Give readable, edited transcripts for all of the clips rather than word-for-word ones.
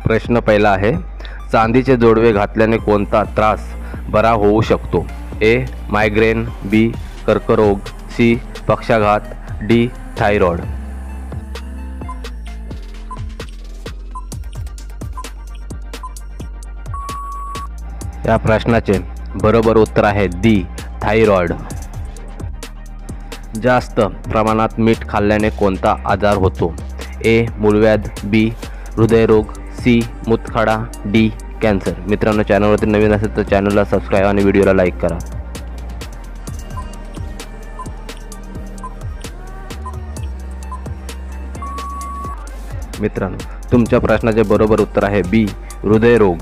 प्रश्न पहिला आहे, चांदीचे जोडवे घातल्याने कोणता त्रास बरा होऊ शकतो? ए. Migraine, B. कर्करोग, सी. पक्षाघात, डी. थायरॉइड. या प्रश्नाचे बरोबर उत्तर आहे डी. थायरॉइड. जास्त प्रमाणात मीठ खाल्ल्याने कोणता आजार होतो? ए. मूळव्याध, बी. हृदयरोग, सी. मूतखडा, डी. कॅन्सर. मित्रांनो, चॅनलवरती नवीन असेल तर चॅनलला सबस्क्राईब आणि व्हिडिओला लाईक करा. मित्रांनो, तुमच्या प्रश्नाचे बरोबर उत्तर आहे बी. हृदयरोग.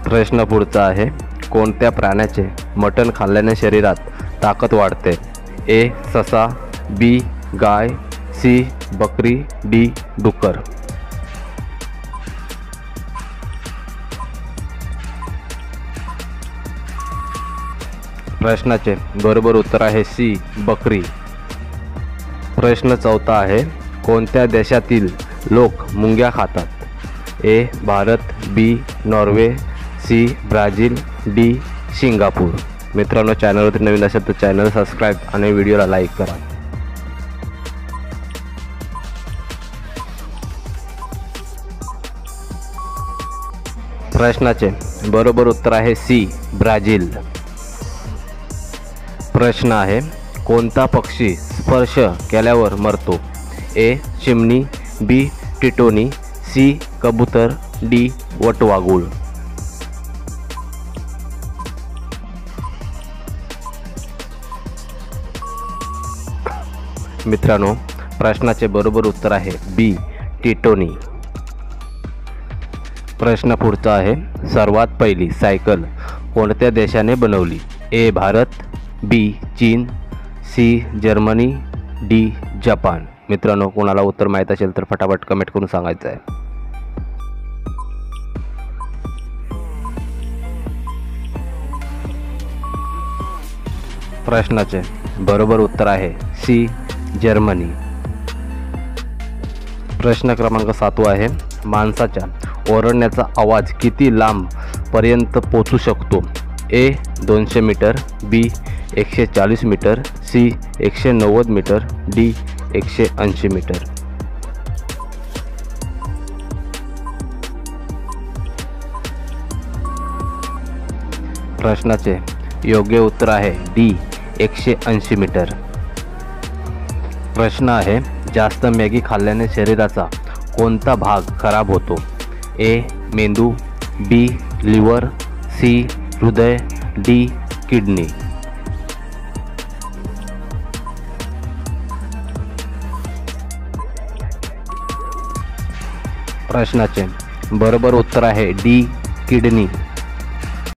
प्रश्न पुढचा आहे, कोणत्या प्राण्याचे मटण खाल्ल्याने शरीरात ताकद वाढते? ए. ससा, बी. गाय, सी. बकरी, डी. डुक्कर. प्रश्नाचे बरोबर उत्तर आहे सी. बकरी. प्रश्न चौथा आहे, कोणत्या देशातील लोक मुंग्या खातात? ए. भारत, बी. नॉर्वे, सी. ब्राझील, डी. सिंगापूर. मित्रांनो, चॅनलवरती नवीन असेल तर चॅनल सबस्क्राईब आणि व्हिडिओला लाईक करा. प्रश्नाचे बरोबर उत्तर आहे सी. ब्राझील. प्रश्न आहे, कोणता पक्षी स्पर्श केल्यावर मरतो? ए. चिमणी, बी. टिटोनी, सी. कबूतर, डी. वटवाघूळ. मित्रांनो, प्रश्नाचे बरोबर उत्तर आहे बी. टिटोनी. प्रश्न पुढचा आहे, सर्वात पहिली सायकल कोणत्या देशाने बनवली? ए. भारत, बी. चीन, सी. Germany, D. जपान. मित्रांनो, कोणाला उत्तर माहीत असेल तर फटाफट कमेंट करून सांगायचं आहे. प्रश्नाचे बरोबर उत्तर आहे सी. जर्मनी. प्रश्न क्रमांक 7 आहे, माणसाच्या ओरडण्याचा आवाज किती लांब पर्यंत पोहोचू शकतो? ए. 200 मीटर, बी. 140 मीटर, सी. 190 मीटर, डी. 180 मीटर. प्रश्नाचे योग्य उत्तर आहे डी. 180 मीटर. प्रश्न आहे, जास्त मॅगी खाल्ल्याने शरीराचा कोणता भाग खराब होतो? ए. मेंदू, बी. लिव्हर, सी. हृदय, डी. किडनी. प्रश्नाचे बरोबर उत्तर आहे डी. किडनी.